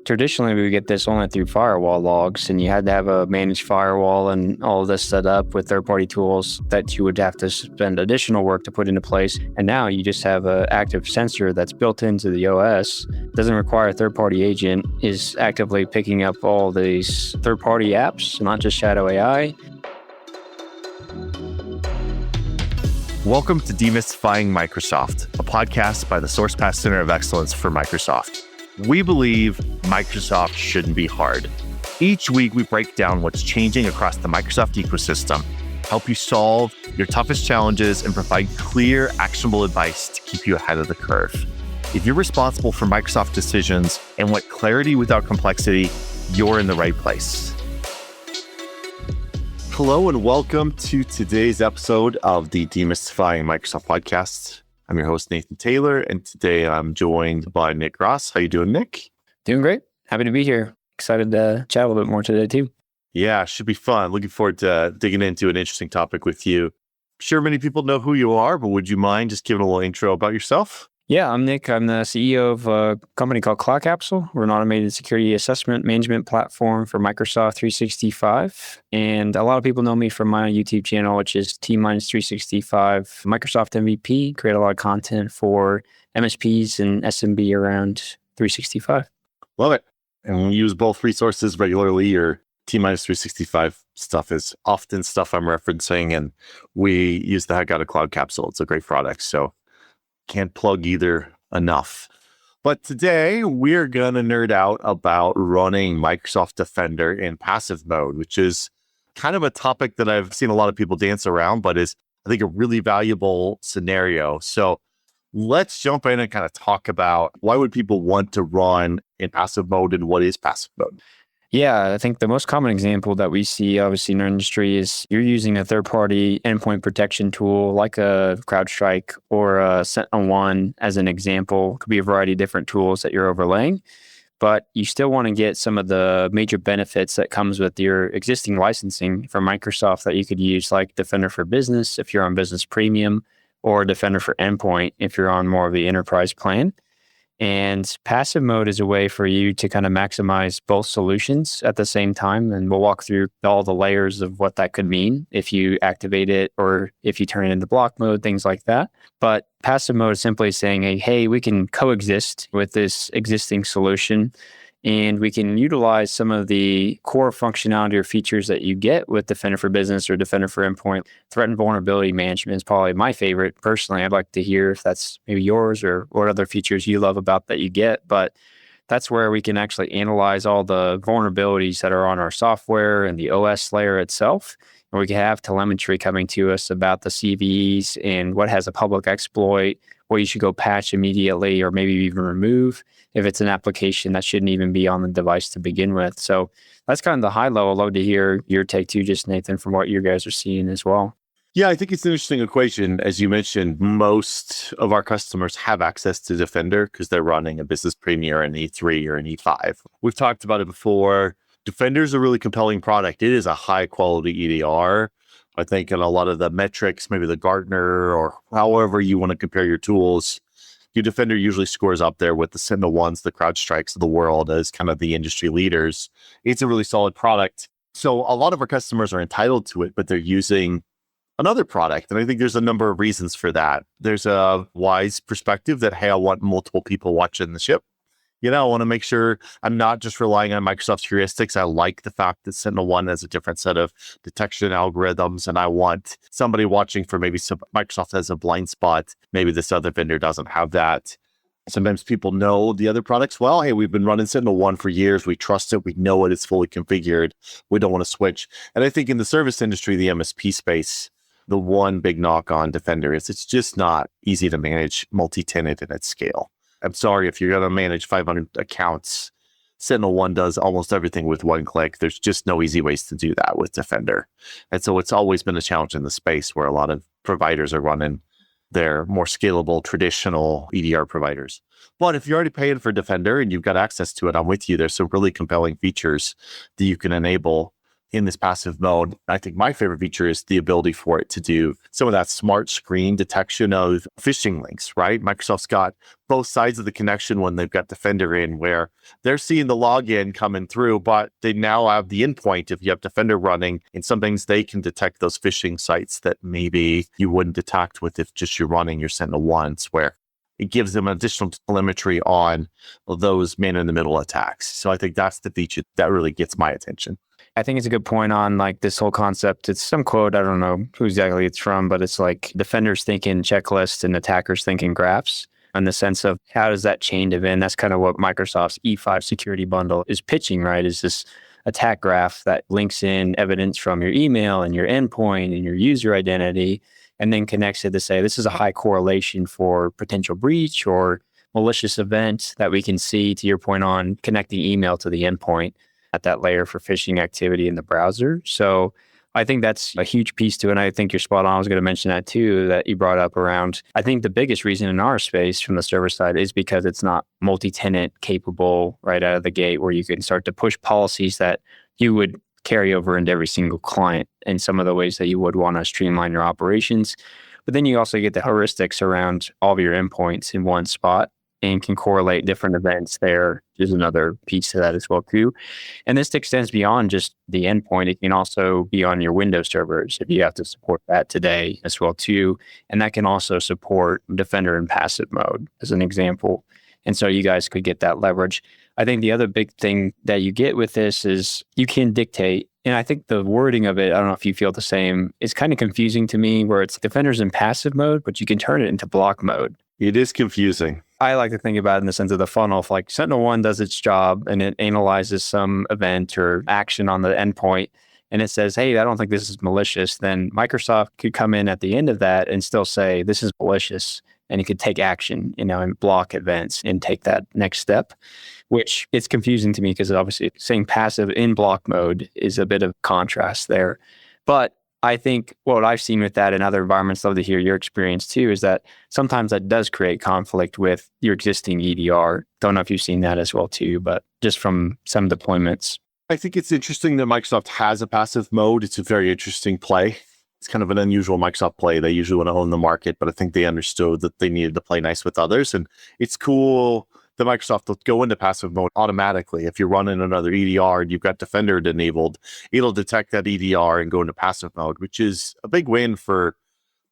Traditionally, we would get this only through firewall logs, and you had to have a managed firewall and all of this set up with third-party tools that you would have to spend additional work to put into place. And now you just have an active sensor that's built into the OS, doesn't require a third-party agent, is actively picking up all these third-party apps, not just Shadow AI. Welcome to Demystifying Microsoft, a podcast by the SourcePath Center of Excellence for Microsoft. We believe Microsoft shouldn't be hard. Each week, we break down what's changing across the Microsoft ecosystem, help you solve your toughest challenges, and provide clear, actionable advice to keep you ahead of the curve. If you're responsible for Microsoft decisions and want clarity without complexity, you're in the right place. Hello and welcome to today's episode of the Demystifying Microsoft podcast. I'm your host, Nathan Taylor, and today I'm joined by Nick Ross. How you doing, Nick? Doing great. Happy to be here. Excited to chat a little bit more today, too. Yeah, should be fun. Looking forward to digging into an interesting topic with you. I'm sure many people know who you are, but would you mind just giving a little intro about yourself? Yeah, I'm Nick. I'm the CEO of a company called Cloud Capsule. We're an automated security assessment management platform for Microsoft 365. And a lot of people know me from my YouTube channel, which is T-365 Microsoft MVP. Create a lot of content for MSPs and SMB around 365. Love it. And we use both resources regularly. Your T-365 stuff is often stuff I'm referencing, and we use the heck out of Cloud Capsule. It's a great product. So can't plug either enough. But today we're going to nerd out about running Microsoft Defender in passive mode, which is kind of a topic that I've seen a lot of people dance around, but is, I think, a really valuable scenario. So let's jump in and kind of talk about why would people want to run in passive mode and what is passive mode? Yeah, I think the most common example that we see, obviously, in our industry is you're using a third-party endpoint protection tool like a CrowdStrike or a SentinelOne as an example. It could be a variety of different tools that you're overlaying, but you still want to get some of the major benefits that comes with your existing licensing from Microsoft that you could use, like Defender for Business if you're on Business Premium, or Defender for Endpoint if you're on more of the enterprise plan. And passive mode is a way for you to kind of maximize both solutions at the same time. And we'll walk through all the layers of what that could mean if you activate it or if you turn it into block mode, things like that. But passive mode is simply saying, hey, we can coexist with this existing solution, and we can utilize some of the core functionality or features that you get with Defender for Business or Defender for Endpoint. Threat and vulnerability management is probably my favorite. Personally, I'd like to hear if that's maybe yours or what other features you love about that you get. But that's where we can actually analyze all the vulnerabilities that are on our software and the OS layer itself. And we can have telemetry coming to us about the CVEs and what has a public exploit, what you should go patch immediately or maybe even remove if it's an application that shouldn't even be on the device to begin with. So that's kind of the high level. I'd love to hear your take too, just Nathan, from what you guys are seeing as well. Yeah, I think it's an interesting equation. As you mentioned, most of our customers have access to Defender because they're running a Business Premier or an E3 or an E5. We've talked about it before. Defender is a really compelling product. It is a high quality EDR. I think in a lot of the metrics, maybe the Gartner or however you want to compare your tools, your Defender usually scores up there with the SentinelOnes, the CrowdStrikes of the world as kind of the industry leaders. It's a really solid product. So a lot of our customers are entitled to it, but they're using another product. And I think there's a number of reasons for that. There's a wise perspective that, hey, I want multiple people watching the ship. I want to make sure I'm not just relying on Microsoft's heuristics. I like the fact that SentinelOne has a different set of detection algorithms, and I want somebody watching for maybe some Microsoft has a blind spot. Maybe this other vendor doesn't have that. Sometimes people know the other products well. Hey, we've been running SentinelOne for years. We trust it. We know it is fully configured. We don't want to switch. And I think in the service industry, the MSP space, the one big knock on Defender is it's just not easy to manage multi-tenant and at scale. I'm sorry, if you're going to manage 500 accounts, SentinelOne does almost everything with one click. There's just no easy ways to do that with Defender. And so it's always been a challenge in the space where a lot of providers are running their more scalable, traditional EDR providers. But if you're already paying for Defender and you've got access to it, I'm with you. There's some really compelling features that you can enable in this passive mode. I think my favorite feature is the ability for it to do some of that SmartScreen detection of phishing links, right? Microsoft's got both sides of the connection when they've got Defender in, where they're seeing the login coming through, but they now have the endpoint if you have Defender running, and some things they can detect those phishing sites that maybe you wouldn't detect with if just you're running your Sentinel-1s, where it gives them additional telemetry on those man-in-the-middle attacks. So I think that's the feature that really gets my attention. I think it's a good point on like this whole concept. It's some quote, I don't know who exactly it's from, but it's like defenders thinking checklists and attackers thinking graphs, in the sense of how does that chain event? That's kind of what Microsoft's E5 security bundle is pitching, right? Is this attack graph that links in evidence from your email and your endpoint and your user identity, and then connects it to say, this is a high correlation for potential breach or malicious event that we can see, to your point on connecting email to the endpoint at that layer for phishing activity in the browser. So I think that's a huge piece to it. And I think you're spot on. I was going to mention that too, that you brought up around, I think the biggest reason in our space from the server side is because it's not multi-tenant capable right out of the gate, where you can start to push policies that you would carry over into every single client in some of the ways that you would want to streamline your operations. But then you also get the heuristics around all of your endpoints in one spot and can correlate different events there. There's another piece to that as well too. And this extends beyond just the endpoint. It can also be on your Windows servers if you have to support that today as well too. And that can also support Defender in passive mode as an example. And so you guys could get that leverage. I think the other big thing that you get with this is you can dictate, and I think the wording of it, I don't know if you feel the same, is kind of confusing to me, where it's Defenders in passive mode, but you can turn it into block mode. It is confusing. I like to think about it in the sense of the funnel. If like Sentinel-1 does its job and it analyzes some event or action on the endpoint, and it says, hey, I don't think this is malicious, then Microsoft could come in at the end of that and still say, this is malicious. And it could take action, and block events and take that next step, which it's confusing to me because obviously saying passive in block mode is a bit of contrast there. But I think what I've seen with that in other environments, love to hear your experience too, is that sometimes that does create conflict with your existing EDR. Don't know if you've seen that as well too, but just from some deployments. I think it's interesting that Microsoft has a passive mode. It's a very interesting play. It's kind of an unusual Microsoft play. They usually want to own the market, but I think they understood that they needed to play nice with others. And it's cool that Microsoft will go into passive mode automatically. If you're running another EDR and you've got Defender enabled, it'll detect that EDR and go into passive mode, which is a big win for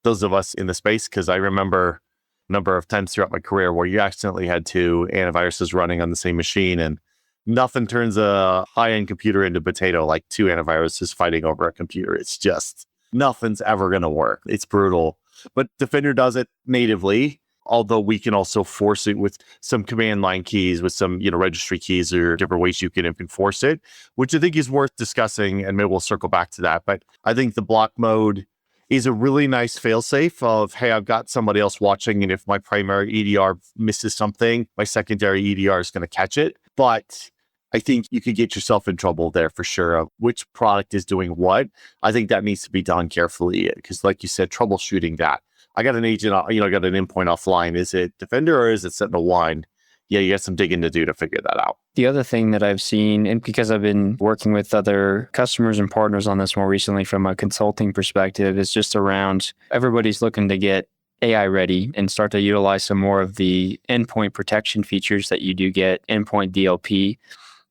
those of us in the space. Because I remember a number of times throughout my career where you accidentally had two antiviruses running on the same machine, and nothing turns a high-end computer into potato like two antiviruses fighting over a computer. It's just, nothing's ever going to work. It's brutal. But Defender does it natively, although we can also force it with some command line keys, with some registry keys, or different ways you can enforce it, which I think is worth discussing, and maybe we'll circle back to that. But I think the block mode is a really nice fail-safe of, hey, I've got somebody else watching, and if my primary EDR misses something, my secondary EDR is going to catch it. But I think you could get yourself in trouble there for sure of which product is doing what. I think that needs to be done carefully because, like you said, troubleshooting that. I got an agent, I got an endpoint offline. Is it Defender or is it Sentinel-1? Yeah, you got some digging to do to figure that out. The other thing that I've seen, and because I've been working with other customers and partners on this more recently from a consulting perspective, is just around everybody's looking to get AI ready and start to utilize some more of the endpoint protection features that you do get. Endpoint DLP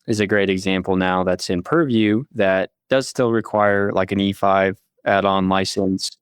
is a great example now that's in Purview that does still require like an E5 add-on license,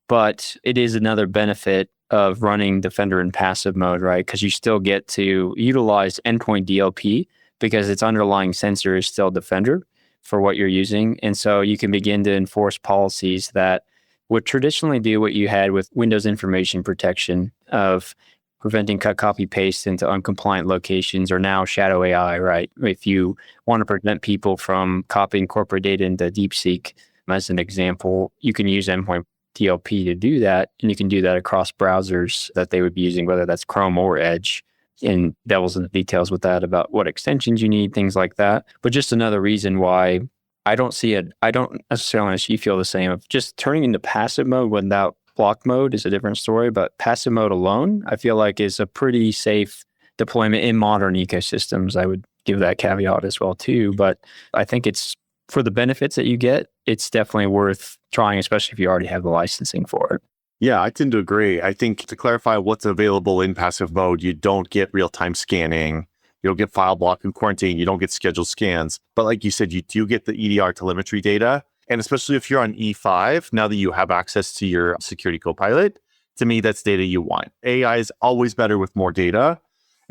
but it is another benefit of running Defender in passive mode, right? Because you still get to utilize Endpoint DLP because its underlying sensor is still Defender for what you're using. And so you can begin to enforce policies that would traditionally do what you had with Windows information protection of preventing cut, copy, paste into uncompliant locations, or now shadow AI, right? If you want to prevent people from copying corporate data into DeepSeek, as an example, you can use Endpoint DLP to do that. And you can do that across browsers that they would be using, whether that's Chrome or Edge. And devil's in the details with that about what extensions you need, things like that. But just another reason why I don't see it, I don't necessarily, as you feel the same, of just turning into passive mode without block mode is a different story, but passive mode alone, I feel like is a pretty safe deployment in modern ecosystems. I would give that caveat as well too, but I think it's for the benefits that you get, it's definitely worth trying, especially if you already have the licensing for it. Yeah, I tend to agree. I think to clarify what's available in passive mode, you don't get real-time scanning. You don't get file block and quarantine. You don't get scheduled scans. But like you said, you do get the EDR telemetry data. And especially if you're on E5, now that you have access to your Security Copilot, to me, that's data you want. AI is always better with more data.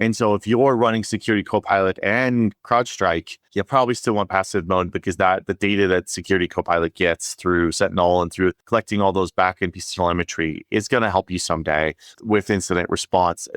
And so if you're running Security Copilot and CrowdStrike, you probably still want passive mode because the data that Security Copilot gets through Sentinel and through collecting all those backend pieces of telemetry is going to help you someday with incident response.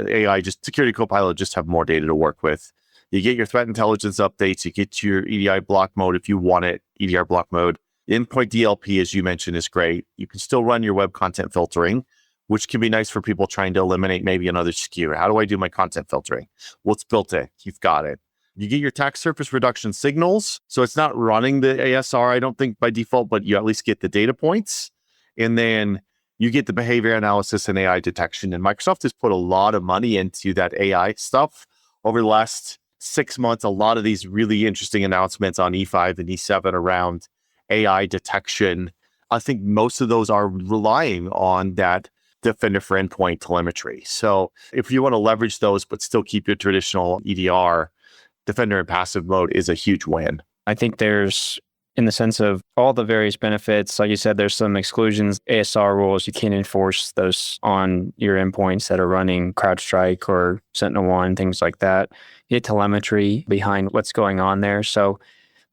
Security Copilot just have more data to work with. You get your threat intelligence updates, you get your EDI block mode if you want it, EDR block mode. Endpoint DLP, as you mentioned, is great. You can still run your web content filtering, which can be nice for people trying to eliminate maybe another SKU. How do I do my content filtering? Well, it's built in. You've got it. You get your attack surface reduction signals. So it's not running the ASR, I don't think, by default, but you at least get the data points. And then you get the behavior analysis and AI detection. And Microsoft has put a lot of money into that AI stuff over the last 6 months. A lot of these really interesting announcements on E5 and E7 around AI detection. I think most of those are relying on that Defender for Endpoint telemetry. So if you want to leverage those, but still keep your traditional EDR, Defender in passive mode is a huge win. I think there's, in the sense of all the various benefits, like you said, there's some exclusions, ASR rules. You can't enforce those on your endpoints that are running CrowdStrike or SentinelOne, things like that. You get telemetry behind what's going on there. So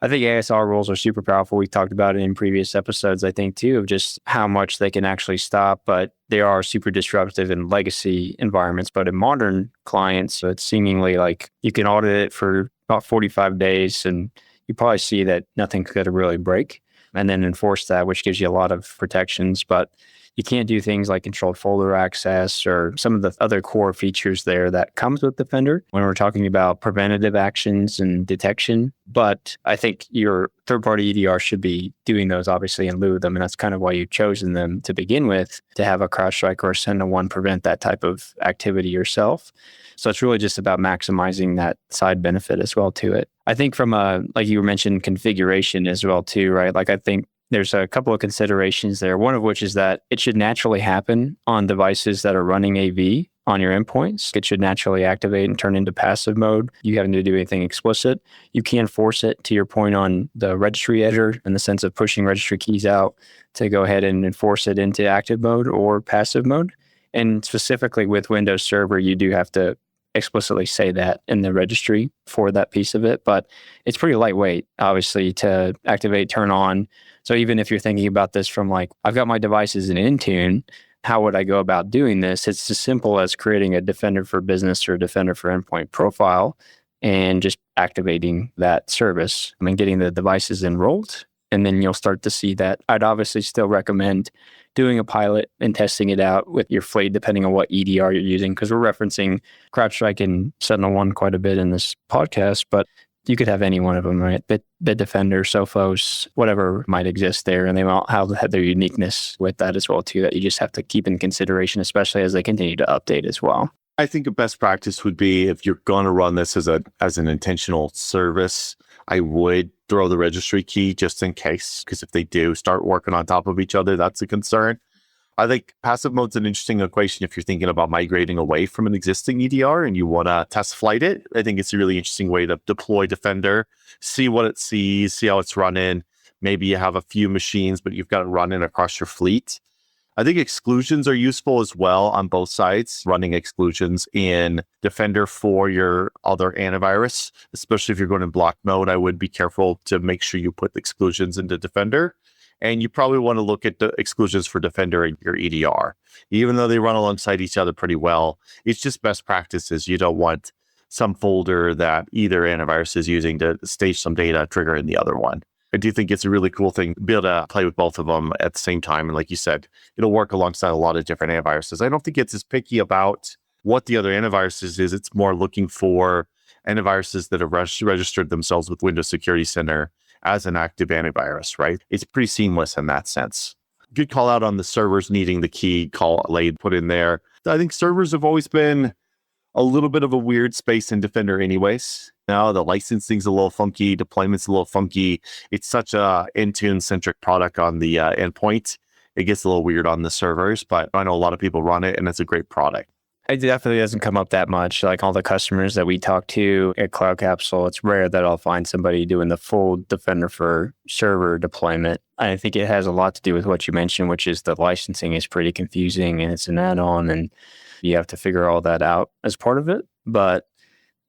I think ASR rules are super powerful. We talked about it in previous episodes, I think, too, of just how much they can actually stop, but they are super disruptive in legacy environments. But in modern clients, it's seemingly like you can audit it for about 45 days and you probably see that nothing could really break and then enforce that, which gives you a lot of protections. But you can't do things like controlled folder access or some of the other core features there that comes with Defender when we're talking about preventative actions and detection. But I think your third-party EDR should be doing those obviously in lieu of them. And that's kind of why you've chosen them to begin with, to have a CrowdStrike or a SentinelOne prevent that type of activity yourself. So it's really just about maximizing that side benefit as well to it. I think from like you mentioned, configuration as well too, right? Like I think there's a couple of considerations there, one of which is that it should naturally happen on devices that are running AV on your endpoints. It should naturally activate and turn into passive mode. You haven't to do anything explicit. You can force it, to your point, on the registry editor in the sense of pushing registry keys out to go ahead and enforce it into active mode or passive mode. And specifically with Windows Server, you do have to explicitly say that in the registry for that piece of it, but it's pretty lightweight, obviously, to activate, turn on. So even if you're thinking about this from like, I've got my devices in Intune, how would I go about doing this? It's as simple as creating a Defender for Business or a Defender for Endpoint profile and just activating that service. I mean, getting the devices enrolled, and then you'll start to see that. I'd obviously still recommend doing a pilot and testing it out with your fleet, depending on what EDR you're using, because we're referencing CrowdStrike and SentinelOne quite a bit in this podcast, but you could have any one of them, right? Bitdefender, Sophos, whatever might exist there, and they all have their uniqueness with that as well too, that you just have to keep in consideration, especially as they continue to update as well. I think a best practice would be, if you're going to run this as an intentional service, I would throw the registry key just in case, because if they do start working on top of each other, that's a concern. I think passive mode's an interesting equation if you're thinking about migrating away from an existing EDR and you want to test flight it. I think it's a really interesting way to deploy Defender, see what it sees, see how it's running. Maybe you have a few machines, but you've got it running across your fleet. I think exclusions are useful as well on both sides, running exclusions in Defender for your other antivirus, especially if you're going in block mode. I would be careful to make sure you put exclusions into Defender. And you probably want to look at the exclusions for Defender and your EDR. Even though they run alongside each other pretty well, it's just best practices. You don't want some folder that either antivirus is using to stage some data triggering the other one. I do think it's a really cool thing to be able to play with both of them at the same time. And like you said, it'll work alongside a lot of different antiviruses. I don't think it's as picky about what the other antiviruses is. It's more looking for antiviruses that have registered themselves with Windows Security Center as an active antivirus, right? It's pretty seamless in that sense. Good call out on the servers needing the key call laid put in there. I think servers have always been a little bit of a weird space in Defender anyways. Now the licensing's a little funky, deployment's a little funky. It's such a Intune centric product on the endpoint. It gets a little weird on the servers, but I know a lot of people run it and it's a great product. It definitely doesn't come up that much. Like all the customers that we talk to at Cloud Capsule, it's rare that I'll find somebody doing the full Defender for server deployment. I think it has a lot to do with what you mentioned, which is the licensing is pretty confusing and it's an add-on and you have to figure all that out as part of it.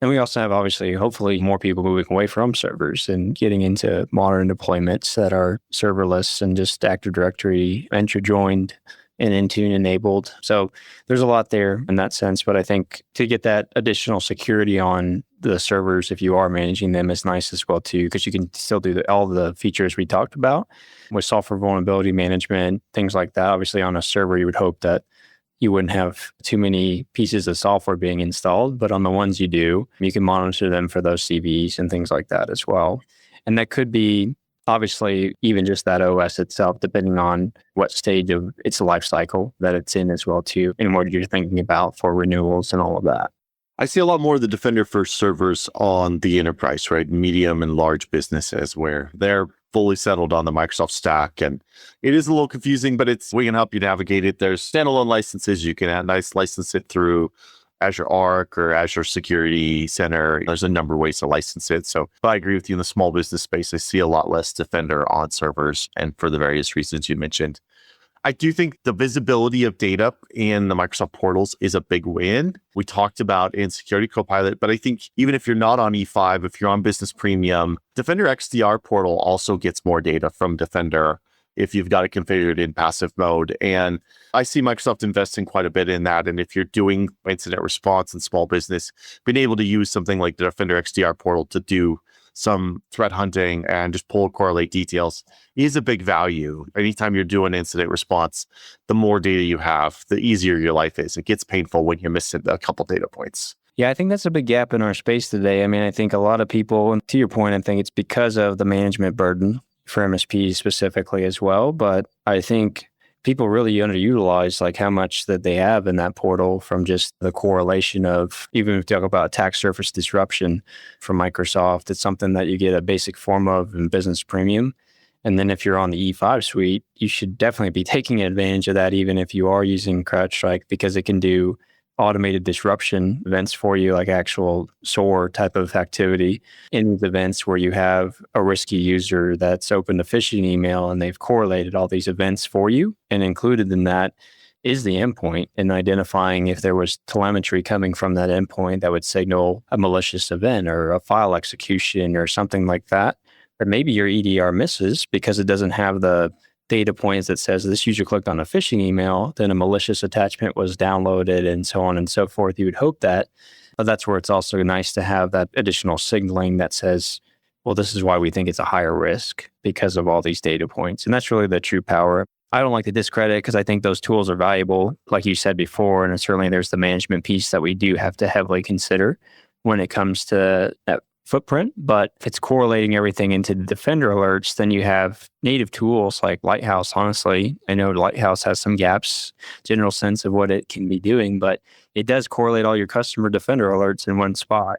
And we also have, obviously, hopefully more people moving away from servers and getting into modern deployments that are serverless and just Active Directory Entra joined and Intune enabled. So there's a lot there in that sense. But I think to get that additional security on the servers, if you are managing them, is nice as well too, because you can still do all the features we talked about with software vulnerability management, things like that. Obviously on a server, you would hope that you wouldn't have too many pieces of software being installed, but on the ones you do, you can monitor them for those CVEs and things like that as well. And that could be obviously even just that OS itself, depending on what stage of its life cycle that it's in as well too, and what you're thinking about for renewals and all of that. I see a lot more of the Defender for servers on the enterprise, right? Medium and large businesses where they're fully settled on the Microsoft stack. And it is a little confusing, but we can help you navigate it. There's standalone licenses. You can license it through Azure Arc or Azure Security Center. There's a number of ways to license it. So I agree with you in the small business space. I see a lot less Defender on servers and for the various reasons you mentioned. I do think the visibility of data in the Microsoft portals is a big win. We talked about in Security Copilot, but I think even if you're not on E5, if you're on Business Premium, Defender XDR portal also gets more data from Defender if you've got it configured in passive mode. And I see Microsoft investing quite a bit in that. And if you're doing incident response in small business, being able to use something like the Defender XDR portal to do some threat hunting and just pull correlate details is a big value. Anytime you're doing incident response, the more data you have, the easier your life is. It gets painful when you're missing a couple data points. Yeah, I think that's a big gap in our space today. I mean, I think a lot of people, and to your point, I think it's because of the management burden for MSPs specifically as well. But I think people really underutilize like how much that they have in that portal from just the correlation of, even if you talk about attack surface disruption from Microsoft, it's something that you get a basic form of in Business Premium. And then if you're on the E5 suite, you should definitely be taking advantage of that, even if you are using CrowdStrike, because it can do automated disruption events for you, like actual SOAR type of activity in the events where you have a risky user that's opened a phishing email and they've correlated all these events for you. And included in that is the endpoint and identifying if there was telemetry coming from that endpoint that would signal a malicious event or a file execution or something like that. Or maybe your EDR misses because it doesn't have the data points that says this user clicked on a phishing email, then a malicious attachment was downloaded and so on and so forth. You would hope that, but that's where it's also nice to have that additional signaling that says, well, this is why we think it's a higher risk because of all these data points. And that's really the true power. I don't like to discredit because I think those tools are valuable, like you said before, and certainly there's the management piece that we do have to heavily consider when it comes to that footprint. But if it's correlating everything into the Defender alerts, then you have native tools like Lighthouse. Honestly, I know Lighthouse has some gaps, general sense of what it can be doing, but it does correlate all your customer Defender alerts in one spot.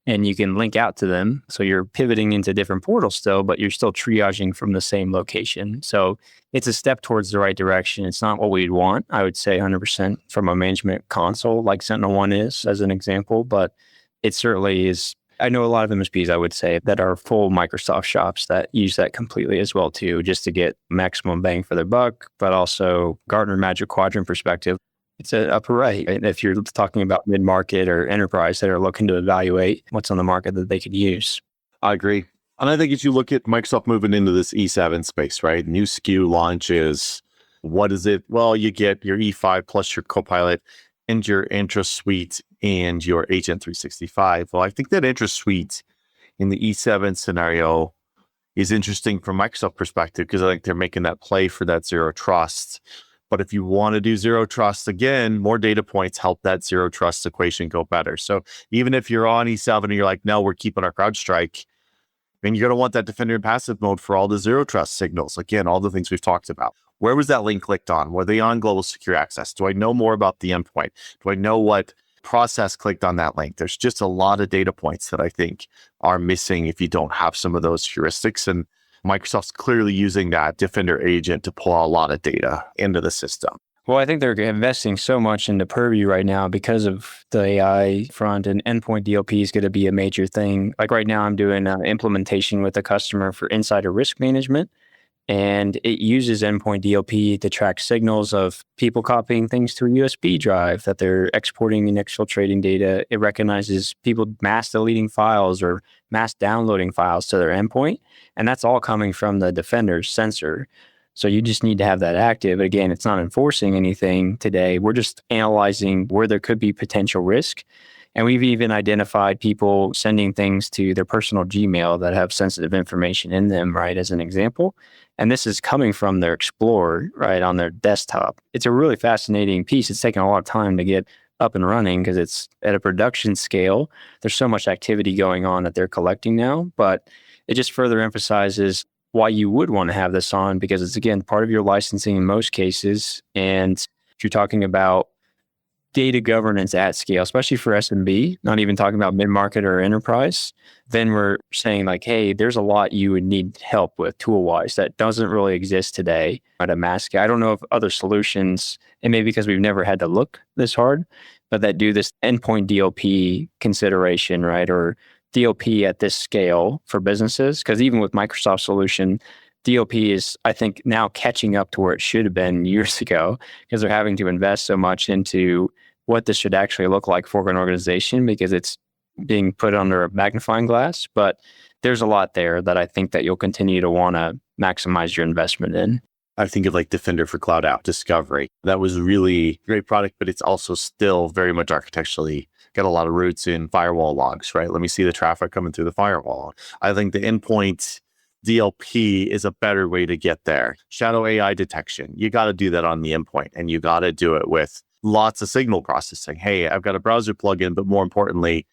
And you can link out to them. So you're pivoting into different portals still, but you're still triaging from the same location. So it's a step towards the right direction. It's not what we'd want, I would say 100% from a management console like SentinelOne is, as an example, but it certainly is. I know a lot of MSPs, I would say, that are full Microsoft shops that use that completely as well too, just to get maximum bang for their buck, but also Gartner Magic Quadrant perspective. It's an upper right. If you're talking about mid-market or enterprise that are looking to evaluate what's on the market that they could use. I agree. And I think as you look at Microsoft moving into this E7 space, right? New SKU launches. What is it? Well, you get your E5 plus your Copilot and your Entra Suite and your Agent 365. Well, I think that Entra Suite in the E7 scenario is interesting from Microsoft perspective because I think they're making that play for that zero trust. But if you want to do zero trust, again, more data points help that zero trust equation go better. So even if you're on E7 and you're like, no, we're keeping our CrowdStrike, then you're going to want that Defender in passive mode for all the zero trust signals. Again, all the things we've talked about. Where was that link clicked on? Were they on global secure access? Do I know more about the endpoint? Do I know what process clicked on that link. There's just a lot of data points that I think are missing if you don't have some of those heuristics. And Microsoft's clearly using that Defender agent to pull a lot of data into the system. Well, I think they're investing so much into Purview right now because of the AI front, and Endpoint DLP is going to be a major thing. Like right now, I'm doing an implementation with a customer for insider risk management, and it uses Endpoint DLP to track signals of people copying things to a USB drive that they're exporting and exfiltrating data. It recognizes people mass deleting files or mass downloading files to their endpoint, and that's all coming from the Defender's sensor. So you just need to have that active. Again, it's not enforcing anything today. We're just analyzing where there could be potential risk. And we've even identified people sending things to their personal Gmail that have sensitive information in them, right, as an example. And this is coming from their Explorer, right, on their desktop. It's a really fascinating piece. It's taken a lot of time to get up and running because it's at a production scale. There's so much activity going on that they're collecting now, but it just further emphasizes why you would want to have this on, because it's, again, part of your licensing in most cases. And if you're talking about data governance at scale, especially for SMB, not even talking about mid-market or enterprise, then we're saying like, hey, there's a lot you would need help with tool-wise that doesn't really exist today at a mass scale. I don't know if other solutions, and maybe because we've never had to look this hard, but that do this endpoint DLP consideration, right? Or DLP at this scale for businesses. Because even with Microsoft solution, DLP is, I think, now catching up to where it should have been years ago, because they're having to invest so much into what this should actually look like for an organization, because it's being put under a magnifying glass. But there's a lot there that I think that you'll continue to want to maximize your investment in. I think of like Defender for Cloud App Discovery. That was really a great product, but it's also still very much architecturally got a lot of roots in firewall logs, right? Let me see the traffic coming through the firewall. I think the endpoint DLP is a better way to get there. Shadow AI detection, you got to do that on the endpoint, and you got to do it with lots of signal processing. Hey, I've got a browser plugin, but more importantly,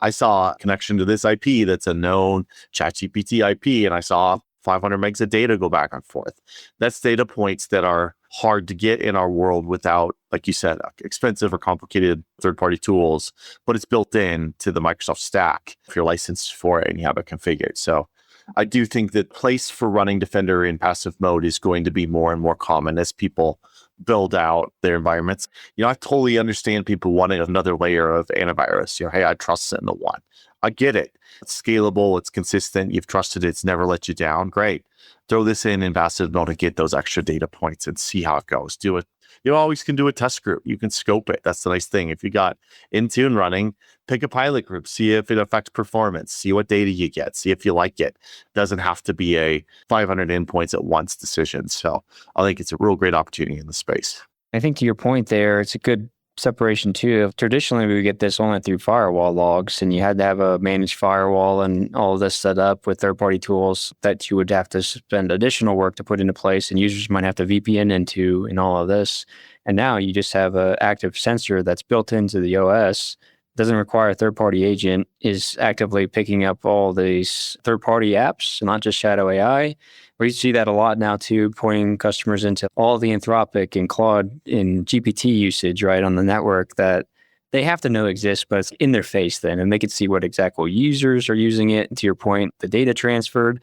I saw a connection to this IP that's a known ChatGPT IP, and I saw 500 megs of data go back and forth. That's data points that are hard to get in our world without, like you said, expensive or complicated third-party tools, but it's built in to the Microsoft stack if you're licensed for it and you have it configured. So I do think that place for running Defender in passive mode is going to be more and more common as people build out their environments. I totally understand people wanting another layer of antivirus. Hey, I trust SentinelOne. I get it. It's scalable. It's consistent. You've trusted it. It's never let you down. Great. Throw this in passive mode and get those extra data points and see how it goes. Do it. You always can do a test group. You can scope it. That's the nice thing. If you got Intune running, pick a pilot group, see if it affects performance, see what data you get, see if you like it. Doesn't have to be a 500 endpoints at once decision. So I think it's a real great opportunity in the space. I think to your point there, it's a good separation too. Traditionally, we get this only through firewall logs, and you had to have a managed firewall and all of this set up with third-party tools that you would have to spend additional work to put into place, and users might have to VPN into and all of this. And now you just have an active sensor that's built into the OS, doesn't require a third-party agent, is actively picking up all these third-party apps, not just Shadow AI. We see that a lot now too, pointing customers into all the Anthropic and Claude and GPT usage, right, on the network that they have to know exists, but it's in their face then, and they can see what exact users are using it. And to your point, the data transferred.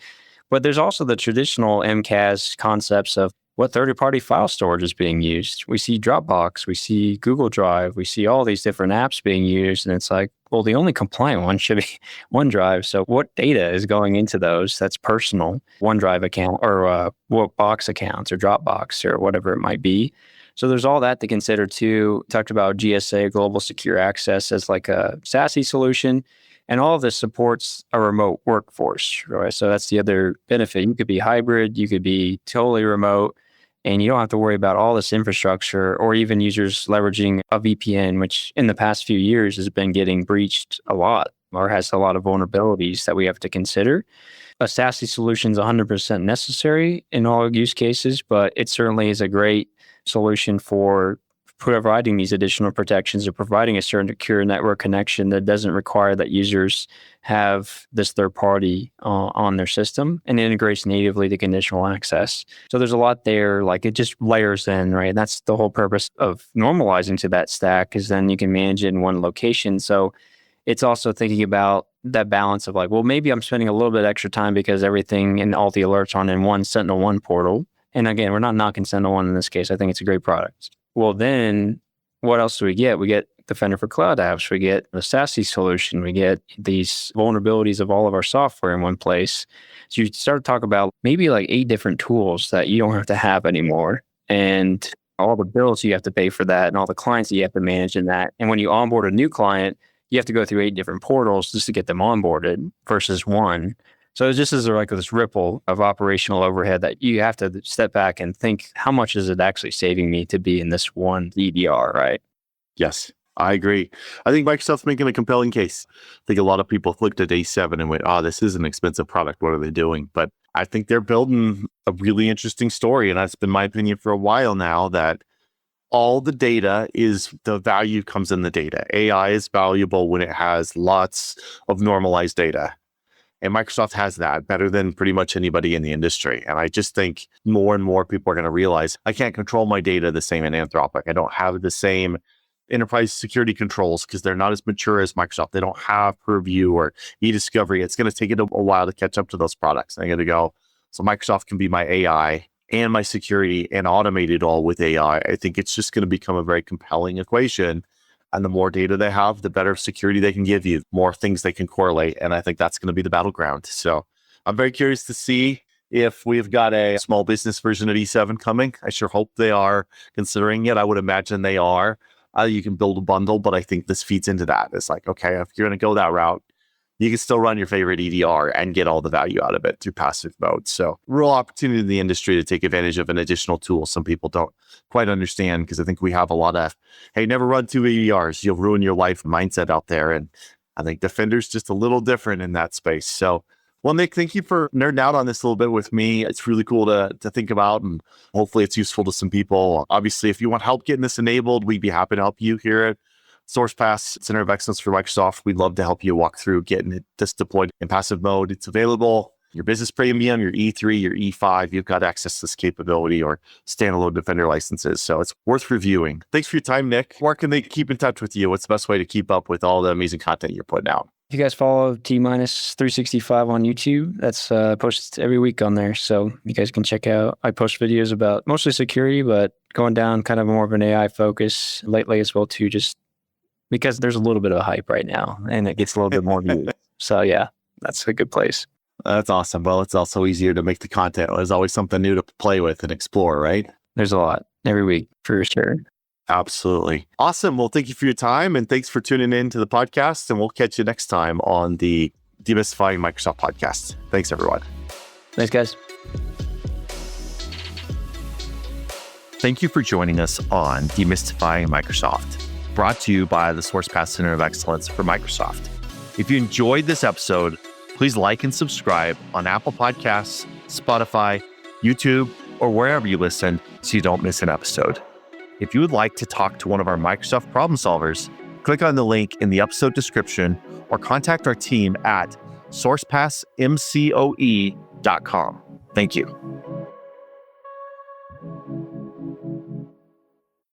But there's also the traditional MCAS concepts of what third-party file storage is being used. We see Dropbox, we see Google Drive, we see all these different apps being used, and it's like, well, the only compliant one should be OneDrive. So what data is going into those that's personal OneDrive account or what Box accounts or Dropbox or whatever it might be? So there's all that to consider too. Talked about GSA, Global Secure Access, as like a SASE solution. And all of this supports a remote workforce, right? So that's the other benefit. You could be hybrid, you could be totally remote, and you don't have to worry about all this infrastructure or even users leveraging a VPN, which in the past few years has been getting breached a lot or has a lot of vulnerabilities that we have to consider. A SASE solution is 100% necessary in all use cases, but it certainly is a great solution for providing these additional protections or providing a certain secure network connection that doesn't require that users have this third party on their system and integrates natively to conditional access. So there's a lot there, like it just layers in, right? And that's the whole purpose of normalizing to that stack, is then you can manage it in one location. So it's also thinking about that balance of like, well, maybe I'm spending a little bit extra time because everything and all the alerts on in one SentinelOne portal. And again, we're not knocking SentinelOne in this case. I think it's a great product. Well, then what else do we get? We get Defender for Cloud Apps. We get the SASE solution. We get these vulnerabilities of all of our software in one place. So you start to talk about maybe like 8 different tools that you don't have to have anymore. And all the bills you have to pay for that and all the clients that you have to manage in that. And when you onboard a new client, you have to go through 8 different portals just to get them onboarded versus one. So it's just as like this ripple of operational overhead that you have to step back and think, how much is it actually saving me to be in this one EDR, right? Yes, I agree. I think Microsoft's making a compelling case. I think a lot of people looked at A7 and went, oh, this is an expensive product. What are they doing? But I think they're building a really interesting story. And that's been my opinion for a while now, that all the data is, the value comes in the data. AI is valuable when it has lots of normalized data. And Microsoft has that better than pretty much anybody in the industry. And I just think more and more people are going to realize I can't control my data the same in Anthropic. I don't have the same enterprise security controls because they're not as mature as Microsoft. They don't have Purview or eDiscovery. It's going to take it a while to catch up to those products. And I got to go, so Microsoft can be my AI and my security and automate it all with AI. I think it's just going to become a very compelling equation. And the more data they have, the better security they can give you, more things they can correlate. And I think that's going to be the battleground. So I'm very curious to see if we've got a small business version of E7 coming. I sure hope they are considering it. I would imagine they are. You can build a bundle, but I think this feeds into that. It's like, okay, if you're going to go that route, you can still run your favorite EDR and get all the value out of it through passive mode. So real opportunity in the industry to take advantage of an additional tool some people don't quite understand, because I think we have a lot of, hey, never run 2 EDRs, you'll ruin your life mindset out there. And I think Defender's just a little different in that space. So, well, Nick, thank you for nerding out on this a little bit with me. It's really cool to think about, and hopefully it's useful to some people. Obviously, if you want help getting this enabled, we'd be happy to help you here at SourcePass Center of Excellence for Microsoft. We'd love to help you walk through getting it just deployed in passive mode. It's available. Your business premium, your E3, your E5, you've got access to this capability, or standalone Defender licenses. So it's worth reviewing. Thanks for your time, Nick. Where can they keep in touch with you? What's the best way to keep up with all the amazing content you're putting out? If you guys follow T-365 on YouTube, that's posted every week on there. So you guys can check out. I post videos about mostly security, but going down kind of more of an AI focus lately as well too, just because there's a little bit of a hype right now and it gets a little bit more views. So yeah, that's a good place. That's awesome. Well, it's also easier to make the content. There's always something new to play with and explore, right? There's a lot every week for sure. Absolutely. Awesome. Well, thank you for your time, and thanks for tuning in to the podcast, and we'll catch you next time on the Demystifying Microsoft podcast. Thanks, everyone. Thanks, guys. Thank you for joining us on Demystifying Microsoft, brought to you by the SourcePass Center of Excellence for Microsoft. If you enjoyed this episode, please like and subscribe on Apple Podcasts, Spotify, YouTube, or wherever you listen so you don't miss an episode. If you would like to talk to one of our Microsoft problem solvers, click on the link in the episode description or contact our team at sourcepassmcoe.com. Thank you.